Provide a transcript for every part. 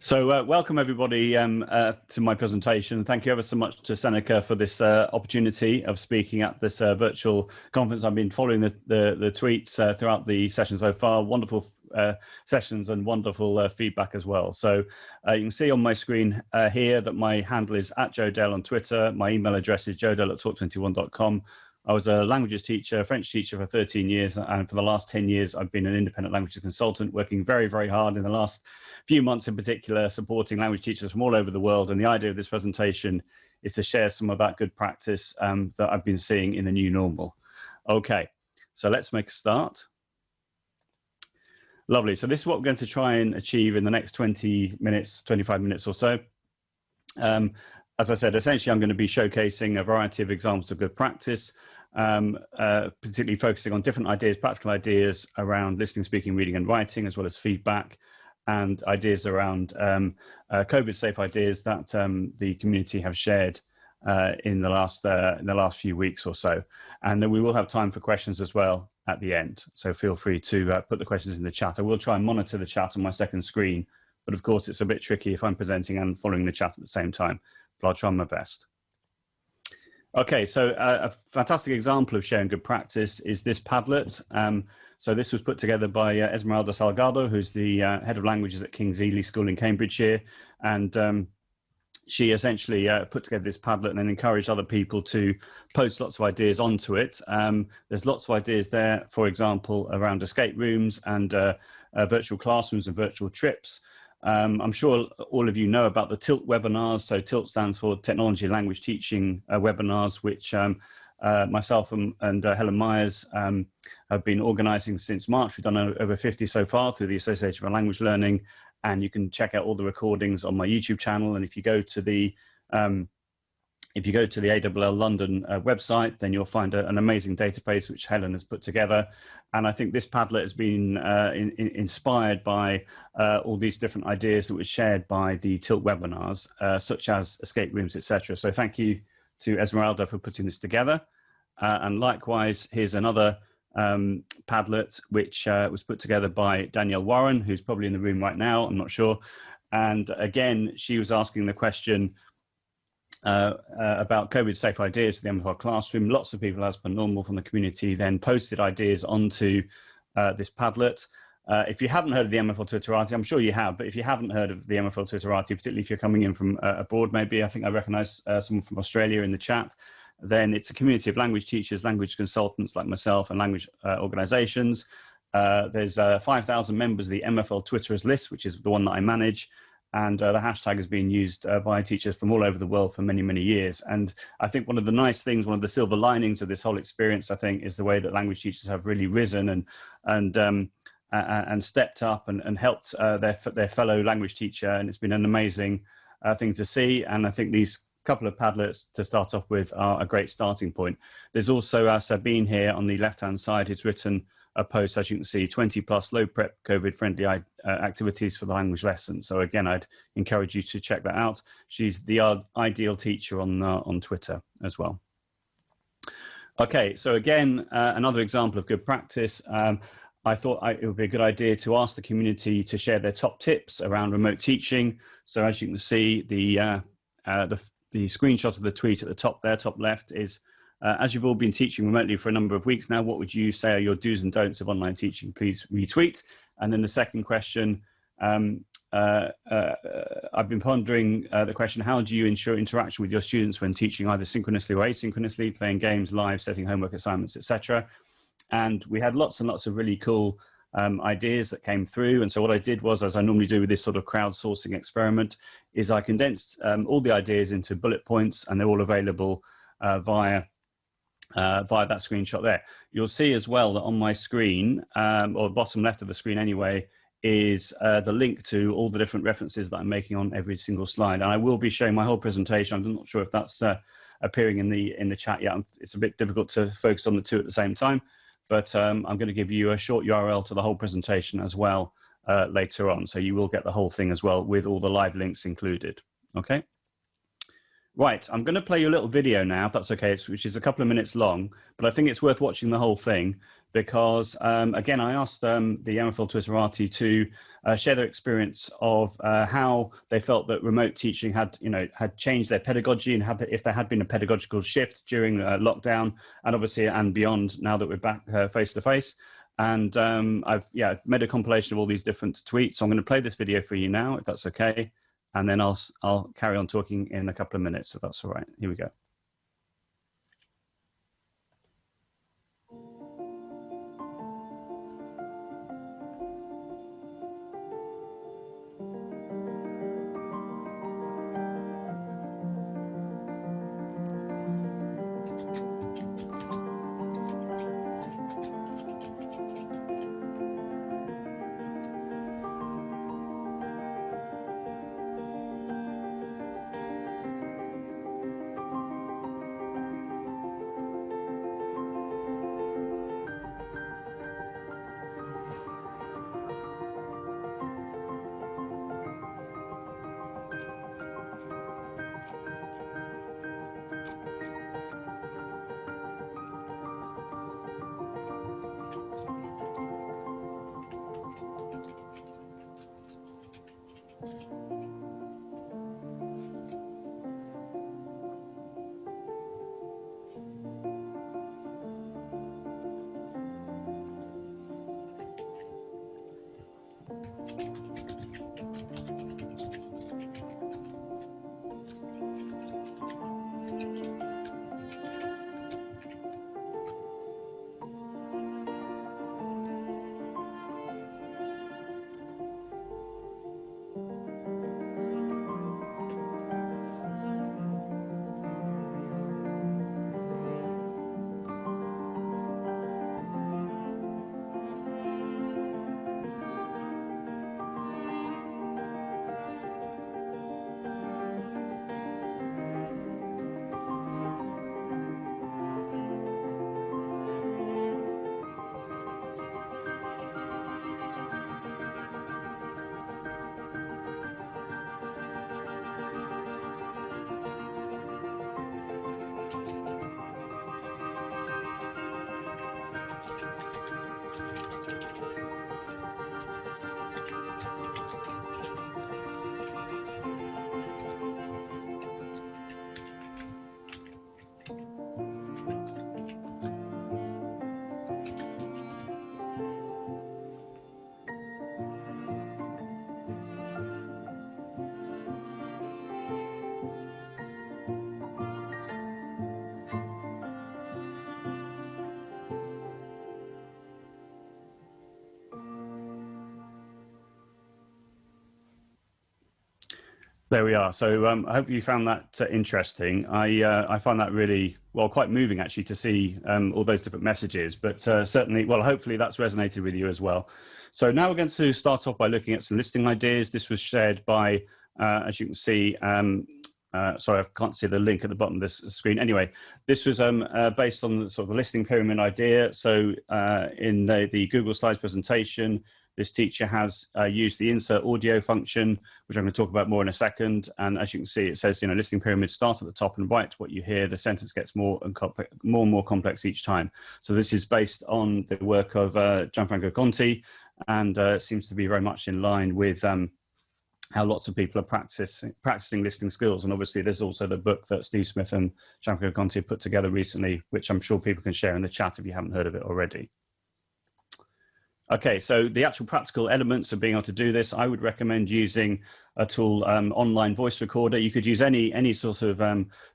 So welcome everybody to my presentation. Thank you ever so much to Seneca for this opportunity of speaking at this virtual conference. I've been following the tweets throughout the session so far. Wonderful sessions and wonderful feedback as well. So you can see on my screen here that my handle is @JoeDell on Twitter. My email address is joedell@talk21.com. I was a languages teacher, French teacher for 13 years, and for the last 10 years, I've been an independent languages consultant, working very, very hard in the last few months in particular, supporting language teachers from all over the world. And the idea of this presentation is to share some of that good practice that I've been seeing in the new normal. Okay, so let's make a start. Lovely. So this is what we're going to try and achieve in the next 20 minutes, 25 minutes or so. As I said, essentially, I'm going to be showcasing a variety of examples of good practice, particularly focusing on different ideas, practical ideas around listening, speaking, reading, and writing, as well as feedback, and ideas around COVID-safe ideas that the community have shared in the last few weeks or so. And then we will have time for questions as well at the end. So feel free to put the questions in the chat. I will try and monitor the chat on my second screen, but of course, it's a bit tricky if I'm presenting and following the chat at the same time. But I'll try my best. Okay, so a fantastic example of sharing good practice is this Padlet. So this was put together by Esmeralda Salgado, who's the head of languages at King's Ely School in Cambridgeshire. And she essentially put together this Padlet and then encouraged other people to post lots of ideas onto it. There's lots of ideas there, for example, around escape rooms and virtual classrooms and virtual trips. I'm sure all of you know about the TILT webinars. So TILT stands for Technology Language Teaching webinars, which myself and Helen Myers have been organizing since March. We've done over 50 so far through the Association for Language Learning, and you can check out all the recordings on my YouTube channel. And if you go to the AWL London website, then you'll find an amazing database which Helen has put together. And I think this Padlet has been inspired by all these different ideas that were shared by the TILT webinars, such as escape rooms, etc. So thank you to Esmeralda for putting this together. And likewise, here's another Padlet, which was put together by Danielle Warren, who's probably in the room right now, I'm not sure. And again, she was asking the question, about COVID-safe ideas for the MFL classroom. Lots of people, as per normal, from the community then posted ideas onto this Padlet. If you haven't heard of the MFL Twitterati, I'm sure you have, but if you haven't heard of the MFL Twitterati, particularly if you're coming in from abroad, maybe, I think I recognize someone from Australia in the chat, then it's a community of language teachers, language consultants like myself, and language organizations. There's 5,000 members of the MFL Twitterers list, which is the one that I manage. And the hashtag has been used by teachers from all over the world for many, many years. And I think one of the nice things, one of the silver linings of this whole experience, I think, is the way that language teachers have really risen and stepped up and helped their fellow language teacher. And it's been an amazing thing to see. And I think these couple of Padlets to start off with are a great starting point. There's also Sabine here on the left-hand side who's written a post, as you can see, 20+ low prep COVID-friendly activities for the language lesson. So again, I'd encourage you to check that out. She's the ideal teacher on Twitter as well. Okay, so again, another example of good practice. I thought it would be a good idea to ask the community to share their top tips around remote teaching. So as you can see, the screenshot of the tweet at the top there, top left, is as you've all been teaching remotely for a number of weeks now, what would you say are your do's and don'ts of online teaching? Please retweet. And then the second question, I've been pondering the question, how do you ensure interaction with your students when teaching either synchronously or asynchronously, playing games, live, setting homework assignments, etc.? And we had lots and lots of really cool ideas that came through. And so what I did was, as I normally do with this sort of crowdsourcing experiment, is I condensed all the ideas into bullet points, and they're all available via that screenshot there. You'll see as well that on my screen, or bottom left of the screen anyway, is the link to all the different references that I'm making on every single slide. And I will be showing my whole presentation. I'm not sure if that's appearing in the chat yet. It's a bit difficult to focus on the two at the same time, but I'm going to give you a short URL to the whole presentation as well later on. So you will get the whole thing as well with all the live links included. Okay. Right, I'm going to play you a little video now, if that's okay, which is a couple of minutes long, but I think it's worth watching the whole thing because again, I asked the MFL Twitterati to share their experience of how they felt that remote teaching had changed their pedagogy, and if there had been a pedagogical shift during lockdown, and obviously and beyond now that we're back face to face. And I've made a compilation of all these different tweets. So I'm going to play this video for you now, if that's okay, and then I'll carry on talking in a couple of minutes, if that's all right. Here we go. There we are. So I hope you found that interesting. I find that really, well, quite moving actually to see all those different messages, but certainly, well, hopefully that's resonated with you as well. So now we're going to start off by looking at some listing ideas. This was shared by, as you can see, sorry, I can't see the link at the bottom of this screen. Anyway, this was based on the sort of the listing pyramid idea. So in the Google Slides presentation, this teacher has used the insert audio function, which I'm going to talk about more in a second. And as you can see, it says, listing pyramids start at the top and right. What you hear, the sentence gets more and more complex each time. So this is based on the work of Gianfranco Conti, and seems to be very much in line with how lots of people are practicing listing skills. And obviously, there's also the book that Steve Smith and Gianfranco Conti put together recently, which I'm sure people can share in the chat if you haven't heard of it already. Okay, so the actual practical elements of being able to do this, I would recommend using a tool, online voice recorder. You could use any sort of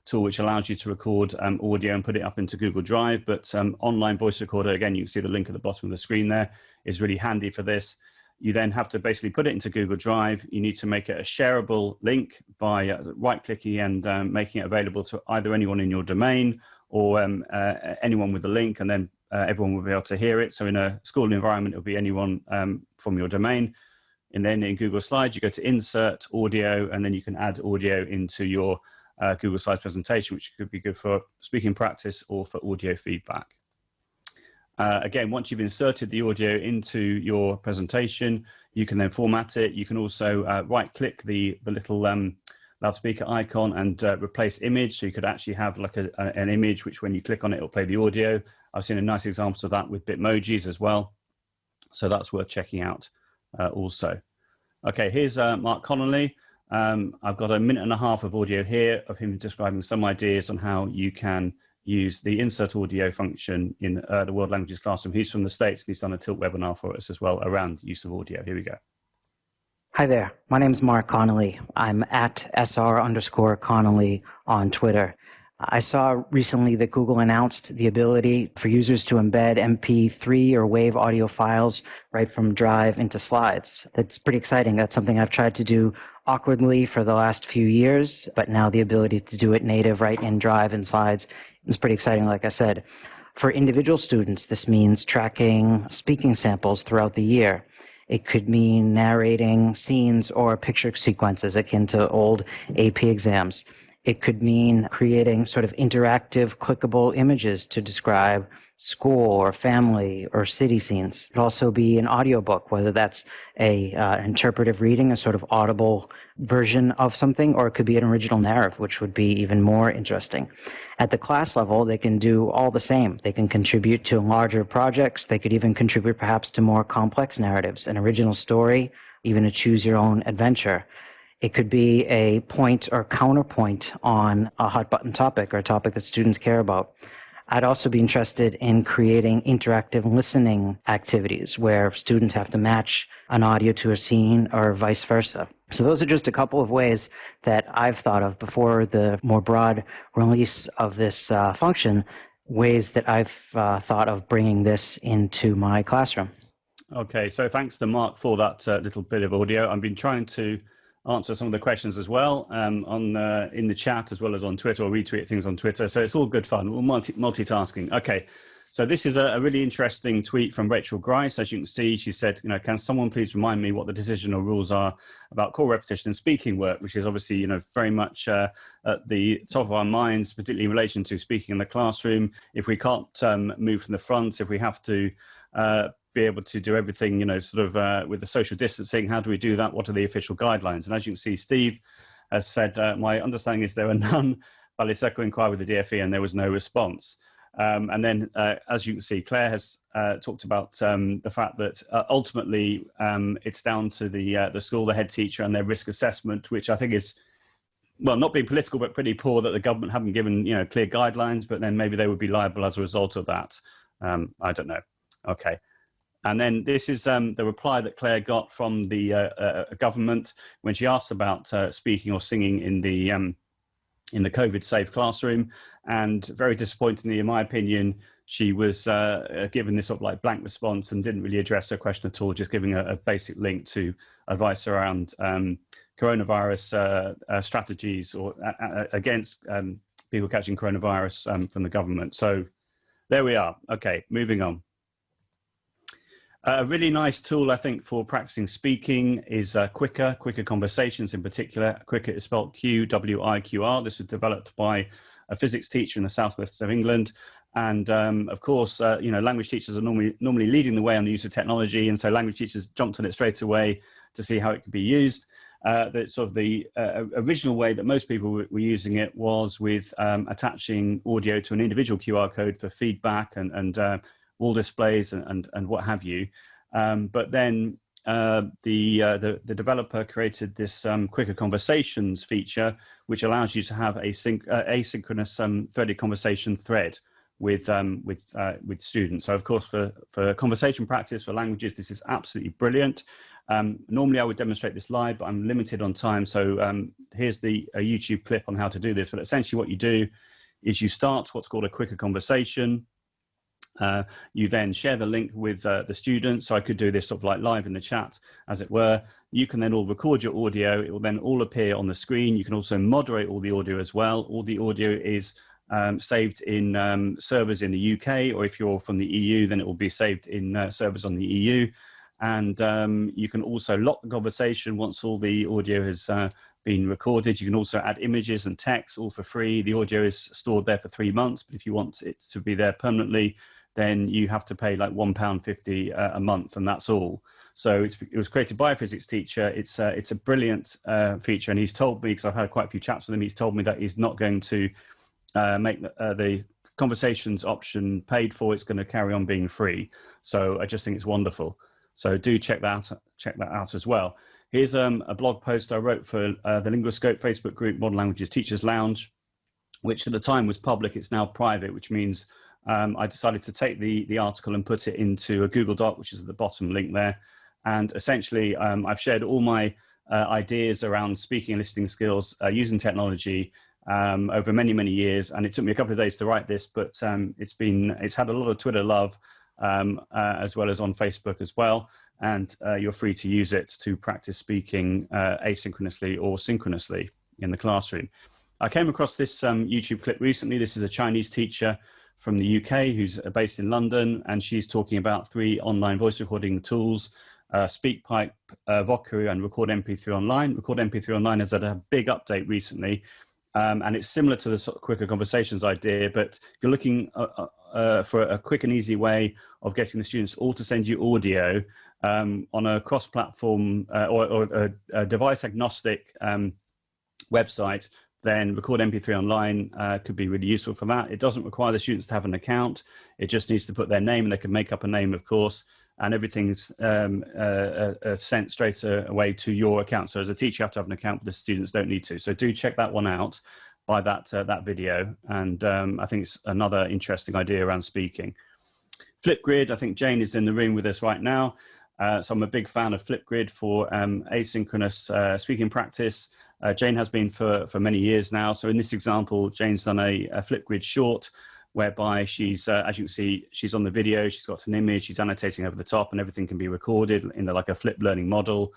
tool which allows you to record audio and put it up into Google Drive, but online voice recorder, again, you can see the link at the bottom of the screen there, is really handy for this. You then have to basically put it into Google Drive. You need to make it a shareable link by right-clicking and making it available to either anyone in your domain or anyone with the link, and then everyone will be able to hear it. So in a school environment, it'll be anyone from your domain. And then in Google Slides, you go to Insert Audio, and then you can add audio into your Google Slides presentation, which could be good for speaking practice or for audio feedback. Again, once you've inserted the audio into your presentation, you can then format it. You can also right-click the loudspeaker icon and replace image. So you could actually have like an image, which when you click on it, it'll play the audio. I've seen a nice example of that with Bitmojis as well. So that's worth checking out also. Okay, here's Mark Connolly. I've got 1.5 minutes of audio here of him describing some ideas on how you can use the insert audio function in the World Languages Classroom. He's from the States and he's done a Tilt webinar for us as well around use of audio. Here we go. Hi there, my name is Mark Connolly. I'm at SR_Connolly on Twitter. I saw recently that Google announced the ability for users to embed MP3 or WAV audio files right from Drive into slides. That's pretty exciting. That's something I've tried to do awkwardly for the last few years, but now the ability to do it native right in Drive and slides is pretty exciting, like I said. For individual students, this means tracking speaking samples throughout the year. It could mean narrating scenes or picture sequences akin to old AP exams. It could mean creating sort of interactive, clickable images to describe school or family or city scenes. It could also be an audiobook, whether that's a interpretive reading, a sort of audible version of something, or it could be an original narrative, which would be even more interesting. At the class level, they can do all the same. They can contribute to larger projects. They could even contribute perhaps to more complex narratives, an original story, even a choose your own adventure. It could be a point or counterpoint on a hot button topic or a topic that students care about. I'd also be interested in creating interactive listening activities where students have to match an audio to a scene or vice versa. So those are just a couple of ways that I've thought of before the more broad release of this function, ways that I've thought of bringing this into my classroom. Okay, so thanks to Mark for that little bit of audio. I've been trying to answer some of the questions as well in the chat as well as on Twitter, or retweet things on Twitter. So it's all good fun. We're multitasking. Okay, so this is a really interesting tweet from Rachel Grice. As you can see, she said, can someone please remind me what the decisional rules are about core repetition and speaking work, which is obviously, very much at the top of our minds, particularly in relation to speaking in the classroom. If we can't move from the front, if we have to be able to do everything, with the social distancing, how do we do that? What are the official guidelines? And as you can see, Steve has said, my understanding is there are none. Baliseco inquired with the DFE and there was no response. And then, as you can see, Claire has talked about the fact that ultimately it's down to the school, the head teacher, and their risk assessment, which I think is, well, not being political, but pretty poor that the government haven't given clear guidelines, but then maybe they would be liable as a result of that. I don't know. Okay. And then this is the reply that Claire got from the government when she asked about speaking or singing in the COVID-safe classroom. And very disappointingly, in my opinion, she was given this sort of like blank response and didn't really address her question at all, just giving a basic link to advice around coronavirus strategies or against people catching coronavirus from the government. So there we are. Okay, moving on. A really nice tool, I think, for practicing speaking is Quicker Conversations in particular. Quicker is spelled Q-W-I-Q-R. This was developed by a physics teacher in the southwest of England. And of course, language teachers are normally leading the way on the use of technology. And so language teachers jumped on it straight away to see how it could be used. The original way that most people were using it was with attaching audio to an individual QR code for feedback and wall displays and what have you. But then the developer created this Quicker Conversations feature, which allows you to have a asynchronous threaded conversation thread with students. So of course, for conversation practice for languages, this is absolutely brilliant. Normally I would demonstrate this live, but I'm limited on time. So here's a YouTube clip on how to do this. But essentially what you do is you start what's called a Quicker Conversation. You then share the link with the students. So I could do this sort of like live in the chat, as it were. You can then all record your audio. It will then all appear on the screen. You can also moderate all the audio as well. All the audio is saved in servers in the UK, or if you're from the EU, then it will be saved in servers on the EU. And you can also lock the conversation once all the audio has been recorded. You can also add images and text, all for free. The audio is stored there for 3 months, but if you want it to be there permanently, then you have to pay like £1.50 a month, and that's all. So it was created by a physics teacher. It's a brilliant feature, and he's told me, because I've had quite a few chats with him, he's told me that he's not going to make the conversations option paid for. It's going to carry on being free. So I just think it's wonderful. So do check that out as well. Here's a blog post I wrote for the Linguoscope Facebook group, Modern Languages Teachers Lounge, which at the time was public. It's now private, which means I decided to take the article and put it into a Google Doc, which is at the bottom link there. And essentially, I've shared all my ideas around speaking and listening skills using technology over many, many years. And it took me a couple of days to write this, but it's had a lot of Twitter love, as well as on Facebook as well. And you're free to use it to practice speaking asynchronously or synchronously in the classroom. I came across this YouTube clip recently. This is a Chinese teacher from the UK who's based in London, and she's talking about 3 online voice recording tools: SpeakPipe, Voku, and Record MP3 Online. Record MP3 Online has had a big update recently, and it's similar to the sort of quicker conversations idea, but if you're looking for a quick and easy way of getting the students all to send you audio on a cross-platform or a device-agnostic website, then Record MP3 Online could be really useful for that. It doesn't require the students to have an account. It just needs to put their name, and they can make up a name, of course, and everything's sent straight away to your account. So as a teacher, you have to have an account, but the students don't need to. So do check that one out by that video. And I think it's another interesting idea around speaking. Flipgrid, I think Jane is in the room with us right now. So I'm a big fan of Flipgrid for asynchronous speaking practice. Jane has been for many years now. So in this example, Jane's done a Flipgrid short, whereby she's, as you can see, she's on the video, she's got an image, she's annotating over the top, and everything can be recorded in like a flip learning model.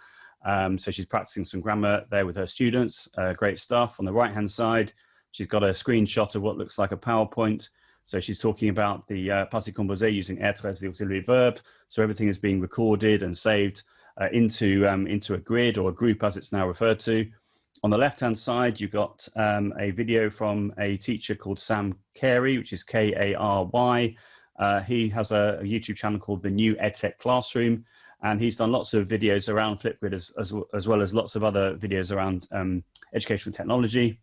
So she's practicing some grammar there with her students. Great stuff. On the right-hand side, she's got a screenshot of what looks like a PowerPoint. So she's talking about the passé composé using être as the auxiliary verb. So everything is being recorded and saved into a grid, or a group as it's now referred to. On the left-hand side, you've got a video from a teacher called Sam Carey, which is Kary. He has a YouTube channel called The New EdTech Classroom, and he's done lots of videos around Flipgrid as well as lots of other videos around educational technology,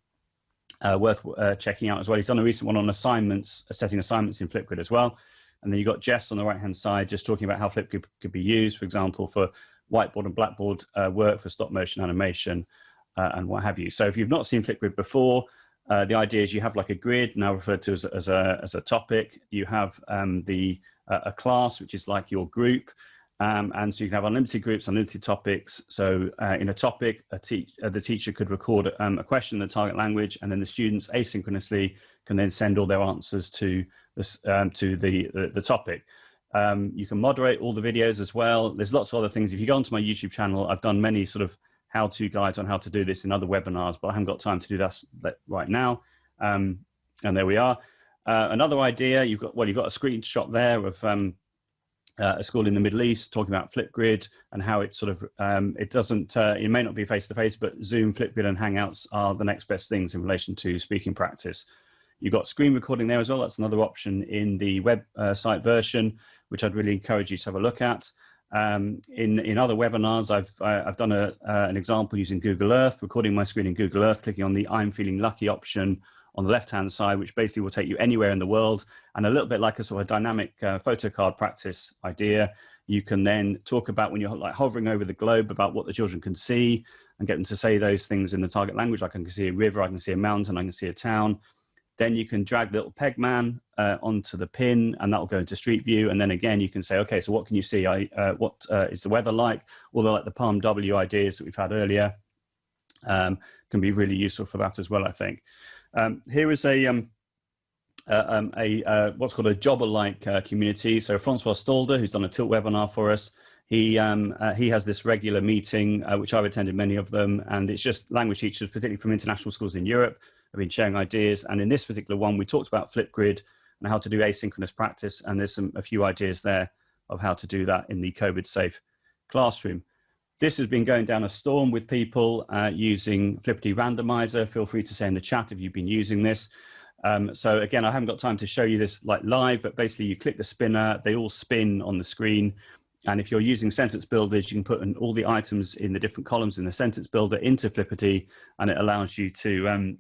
worth checking out as well. He's done a recent one on assignments, setting assignments in Flipgrid as well. And then you've got Jess on the right-hand side, just talking about how Flipgrid could be used, for example, for whiteboard and blackboard work, for stop motion animation, and what have you. So if you've not seen Flipgrid before, the idea is you have like a grid, now referred to as a topic. You have a class, which is like your group. And so you can have unlimited groups, unlimited topics. So in a topic, the teacher could record a question in the target language, and then the students asynchronously can then send all their answers to the topic. You can moderate all the videos as well. There's lots of other things. If you go onto my YouTube channel, I've done many sort of how-to guides on how to do this in other webinars, but I haven't got time to do that right now. And there we are. Another idea, you've got a screenshot there of a school in the Middle East talking about Flipgrid and how it sort of, it may not be face-to-face, but Zoom, Flipgrid, and Hangouts are the next best things in relation to speaking practice. You've got screen recording there as well. That's another option in the website version, which I'd really encourage you to have a look at. In other webinars, I've done an example using Google Earth, recording my screen in Google Earth, clicking on the I'm feeling lucky option on the left-hand side, which basically will take you anywhere in the world, and a little bit like a sort of dynamic photo card practice idea. You can then talk about, when you're like hovering over the globe, about what the children can see, and get them to say those things in the target language. Like, I can see a river, I can see a mountain, I can see a town. Then you can drag the little peg man onto the pin, and that will go into Street View. And then again, you can say, okay, so what can you see? What is the weather like? All the the Palm W ideas that we've had earlier can be really useful for that as well, I think. Here is what's called a jobber-like community. So Francois Stalder, who's done a Tilt webinar for us, he has this regular meeting, which I've attended many of them, and it's just language teachers, particularly from international schools in Europe, have been sharing ideas. And in this particular one, we talked about Flipgrid and how to do asynchronous practice, and there's a few ideas there of how to do that in the COVID-safe classroom. This has been going down a storm with people using Flippity Randomizer. Feel free to say in the chat if you've been using this. So again, I haven't got time to show you this like live, but basically you click the spinner, they all spin on the screen. And if you're using sentence builders, you can put in all the items in the different columns in the sentence builder into Flippity, and it allows you to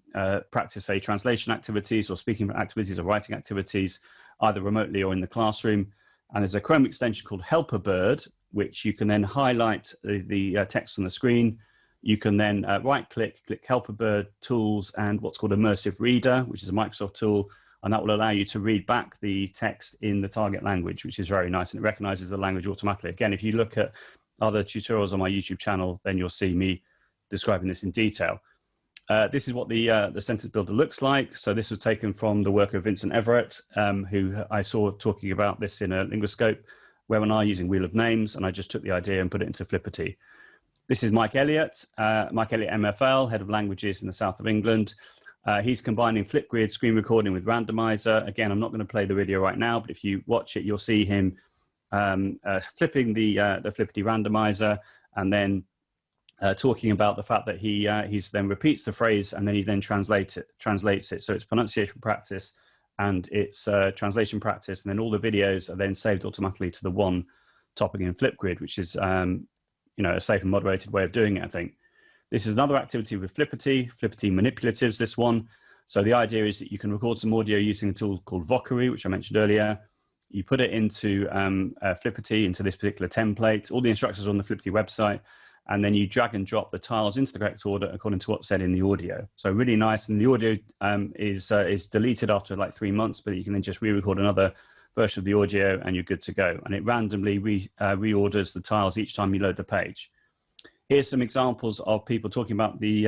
practice, say, translation activities or speaking activities or writing activities, either remotely or in the classroom. And there's a Chrome extension called Helper Bird, which you can then highlight the text on the screen. You can then right-click, click Helper Bird Tools, and what's called Immersive Reader, which is a Microsoft tool, and that will allow you to read back the text in the target language, which is very nice, and it recognizes the language automatically. Again, if you look at other tutorials on my YouTube channel, then you'll see me describing this in detail. This is what the sentence builder looks like. So this was taken from the work of Vincent Everett, who I saw talking about this in a Linguoscope webinar using Wheel of Names, and I just took the idea and put it into Flippity. This is Mike Elliott MFL, Head of Languages in the south of England. He's combining Flipgrid screen recording with randomizer. Again, I'm not going to play the video right now, but if you watch it, you'll see him flipping the Flippity randomizer, and then talking about the fact that he's then repeats the phrase and then he then translates it. So it's pronunciation practice and it's translation practice, and then all the videos are then saved automatically to the one topic in Flipgrid, which is a safe and moderated way of doing it, I think. This is another activity with Flippity Manipulatives, this one. So the idea is that you can record some audio using a tool called Vocary, which I mentioned earlier. You put it into Flippity, into this particular template. All the instructions are on the Flippity website, and then you drag and drop the tiles into the correct order according to what's said in the audio. So really nice, and the audio is deleted after like 3 months, but you can then just re-record another version of the audio and you're good to go. And it randomly reorders the tiles each time you load the page. Here's some examples of people talking about the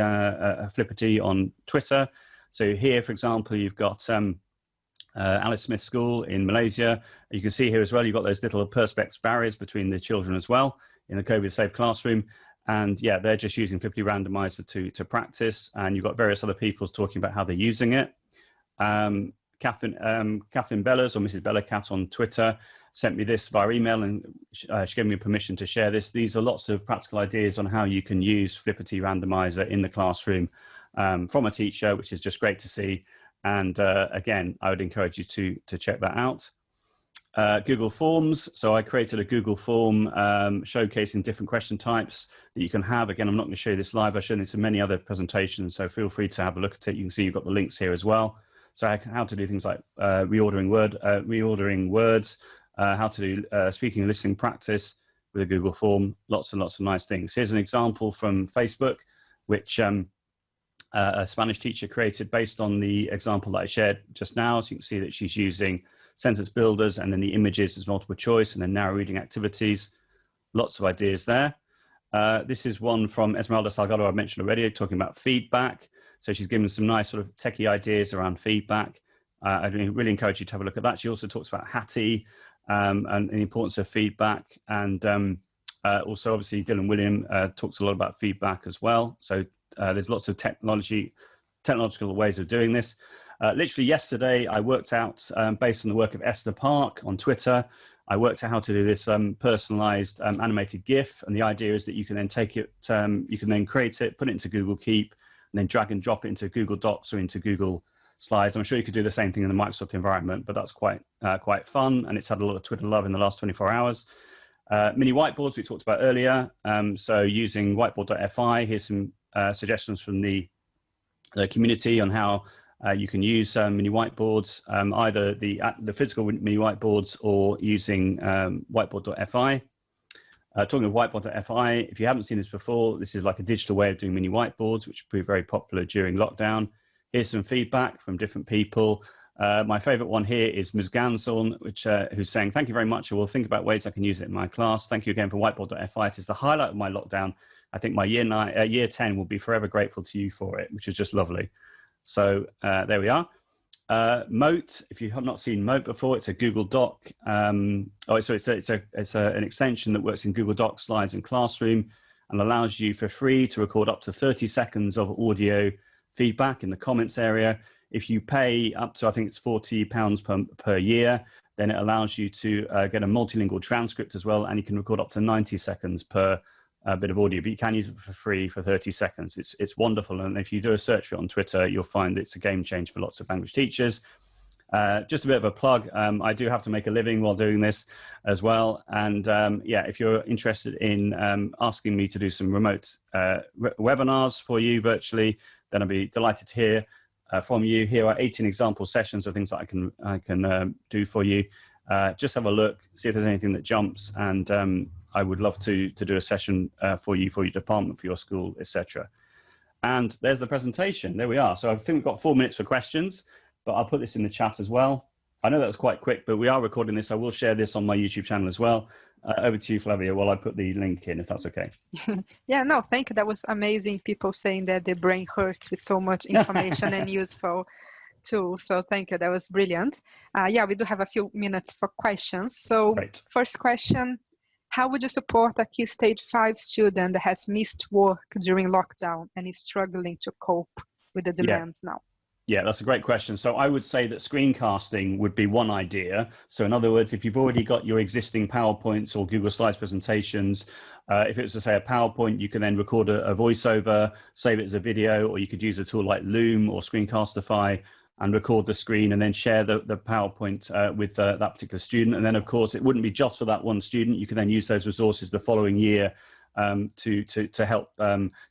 Flippity on Twitter. So here, for example, you've got Alice Smith School in Malaysia. You can see here as well, you've got those little perspex barriers between the children as well in the COVID-safe classroom. And yeah, they're just using Flippity Randomizer to practice. And you've got various other people talking about how they're using it. Catherine Bellas, or Mrs. Bellacat on Twitter, sent me this via email, and she gave me permission to share this. These are lots of practical ideas on how you can use Flippity Randomizer in the classroom from a teacher, which is just great to see. And again, I would encourage you to check that out. Google Forms. So I created a Google form showcasing different question types that you can have. Again, I'm not going to show you this live. I've shown this in many other presentations, so feel free to have a look at it. You can see you've got the links here as well. So how to do things like reordering words, how to do speaking and listening practice with a Google form, lots and lots of nice things. Here's an example from Facebook, which a Spanish teacher created based on the example that I shared just now. So you can see that she's using sentence builders and then the images as multiple choice and then narrow reading activities. Lots of ideas there. This is one from Esmeralda Salgado I mentioned already, talking about feedback. So she's given some nice sort of techie ideas around feedback. I'd really encourage you to have a look at that. She also talks about Hattie and the importance of feedback. And also, obviously, Dylan William talks a lot about feedback as well. So there's lots of technological ways of doing this. Literally yesterday, I worked out, based on the work of Esther Park on Twitter, I worked out how to do this personalized animated GIF. And the idea is that you can then take it, you can then create it, put it into Google Keep, and then drag and drop it into Google Docs or into Google Slides. I'm sure you could do the same thing in the Microsoft environment, but that's quite fun, and it's had a lot of Twitter love in the last 24 hours. Mini whiteboards we talked about earlier. So using whiteboard.fi, here's some suggestions from the community on how you can use mini whiteboards, either the physical mini whiteboards or using whiteboard.fi. Talking of whiteboard.fi, if you haven't seen this before, this is like a digital way of doing mini whiteboards, which proved very popular during lockdown. Here's some feedback from different people. My favorite one here is Ms. Ganson, who's saying, thank you very much. I will think about ways I can use it in my class. Thank you again for whiteboard.fi. It is the highlight of my lockdown. I think my year 10 will be forever grateful to you for it, which is just lovely. So there we are. Moat, if you have not seen Moat before, it's a Google Doc. It's an extension that works in Google Docs, Slides, and Classroom, and allows you for free to record up to 30 seconds of audio feedback in the comments area. If you pay up to, I think it's £40 per year, then it allows you to get a multilingual transcript as well, and you can record up to 90 seconds per bit of audio, but you can use it for free for 30 seconds. It's wonderful. And if you do a search for it on Twitter, you'll find it's a game changer for lots of language teachers. Just a bit of a plug. I do have to make a living while doing this as well. And yeah, if you're interested in asking me to do some remote webinars for you virtually, then I'd be delighted to hear from you. Here are 18 example sessions of things that I can do for you. Just have a look, see if there's anything that jumps, and I would love to do a session for your department, for your school, etc. And there's the presentation. There we are. So I think we've got 4 minutes for questions, but I'll put this in the chat as well. I know that was quite quick, but we are recording this. I will share this on my YouTube channel as well. Over to you, Flavia, while I put the link in, if that's okay. Yeah, no, thank you. That was amazing. People saying that their brain hurts with so much information and useful tools. So thank you. That was brilliant. Yeah, we do have a few minutes for questions. So Great. First question, how would you support a Key Stage 5 student that has missed work during lockdown and is struggling to cope with the demands now? Yeah, that's a great question. So I would say that screencasting would be one idea. So in other words, if you've already got your existing PowerPoints or Google Slides presentations, if it was to say a PowerPoint, you can then record a voiceover, save it as a video, or you could use a tool like Loom or Screencastify and record the screen and then share the PowerPoint with that particular student. And then of course, it wouldn't be just for that one student. You can then use those resources the following year to help,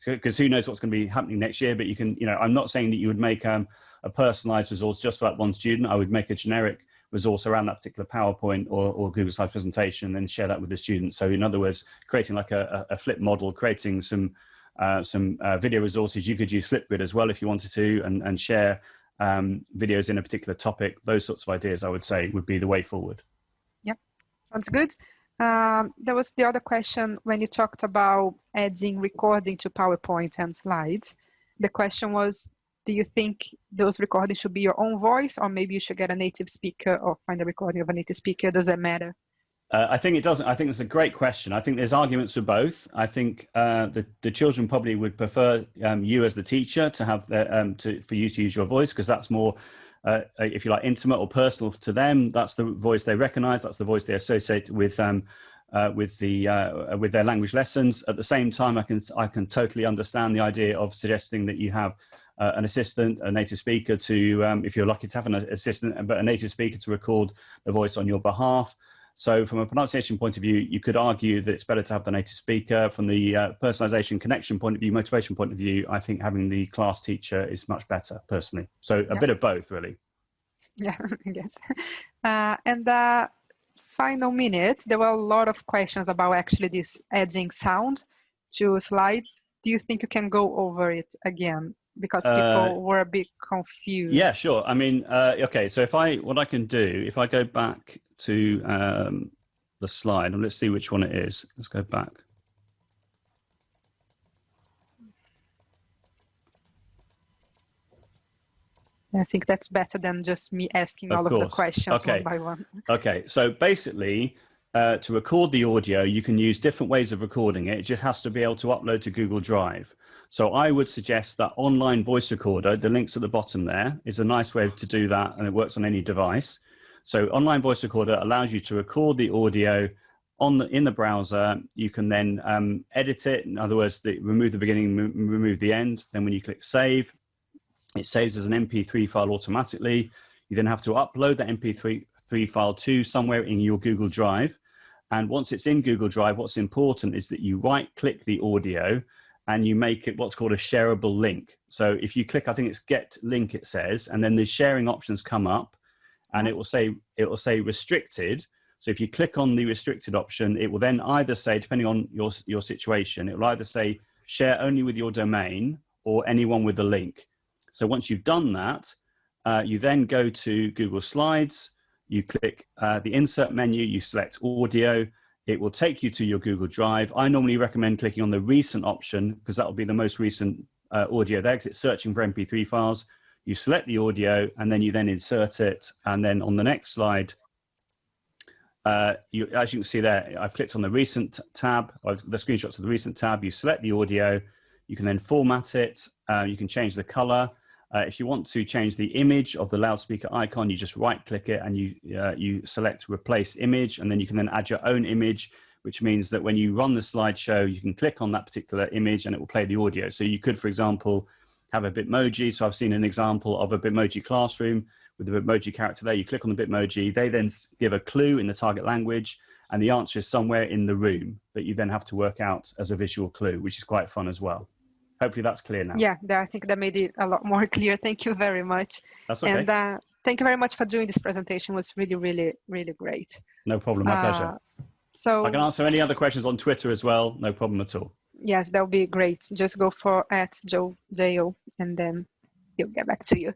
because who knows what's going to be happening next year. But you can, I'm not saying that you would make a personalized resource just for that one student. I would make a generic resource around that particular PowerPoint or Google Slides presentation and then share that with the student. So in other words, creating like a flip model, creating some video resources. You could use Flipgrid as well if you wanted to, and share videos in a particular topic. Those sorts of ideas, I would say, would be the way forward. Yep, sounds good. There was the other question when you talked about adding recording to PowerPoint and slides. The question was, do you think those recordings should be your own voice, or maybe you should get a native speaker or find a recording of a native speaker? Does that matter? I think it doesn't. I think it's a great question. I think there's arguments for both. I think the children probably would prefer you as the teacher to have for you to use your voice, because that's more, if you like, intimate or personal to them. That's the voice they recognise. That's the voice they associate with their language lessons. At the same time, I can totally understand the idea of suggesting that you have an assistant, a native speaker to, if you're lucky to have an assistant, but a native speaker to record the voice on your behalf. So from a pronunciation point of view, you could argue that it's better to have the native speaker. From the personalization connection point of view, motivation point of view, I think having the class teacher is much better, personally. So a bit of both, really. Yeah, I guess. And the final minute, there were a lot of questions about actually this adding sound to slides. Do you think you can go over it again? Because people were a bit confused. Yeah, sure. I mean, okay, so what I can do, if I go back to the slide, and let's see which one it is. Let's go back. I think that's better than just me asking all of the questions one by one. Okay, so basically, to record the audio, you can use different ways of recording it. It just has to be able to upload to Google Drive. So I would suggest that online voice recorder, the link's at the bottom there, is a nice way to do that, and it works on any device. So online voice recorder allows you to record the audio in the browser. You can then edit it. In other words, remove the beginning, remove the end. Then when you click save, it saves as an MP3 file automatically. You then have to upload that MP3 file to somewhere in your Google Drive. And once it's in Google Drive, what's important is that you right-click the audio and you make it what's called a shareable link. So if you click, I think it's get link, it says, and then the sharing options come up, and it will say restricted. So if you click on the restricted option, it will then either say, depending on your situation, it will either say share only with your domain or anyone with the link. So once you've done that, you then go to Google Slides, you click the insert menu, you select audio, it will take you to your Google Drive. I normally recommend clicking on the recent option because that will be the most recent audio there, because it's searching for MP3 files. You select the audio and then you then insert it. And then on the next slide, as you can see there, I've clicked on the recent tab, or the screenshots of the recent tab. You select the audio, you can then format it, you can change the color. If you want to change the image of the loudspeaker icon, you just right click it and you select replace image, and then you can then add your own image which means that when you run the slideshow, you can click on that particular image and it will play the audio. So you could, for example, have a Bitmoji. So I've seen an example of a Bitmoji classroom with the Bitmoji character there. You click on the Bitmoji, they then give a clue in the target language, and the answer is somewhere in the room that you then have to work out as a visual clue, which is quite fun as well. Hopefully that's clear now. Yeah, I think that made it a lot more clear. Thank you very much. That's okay. And thank you very much for doing this presentation. It was really, really, really great. No problem, my pleasure. So I can answer any other questions on Twitter as well, no problem at all. Yes, that would be great. Just go for @JoeJo and then he'll get back to you.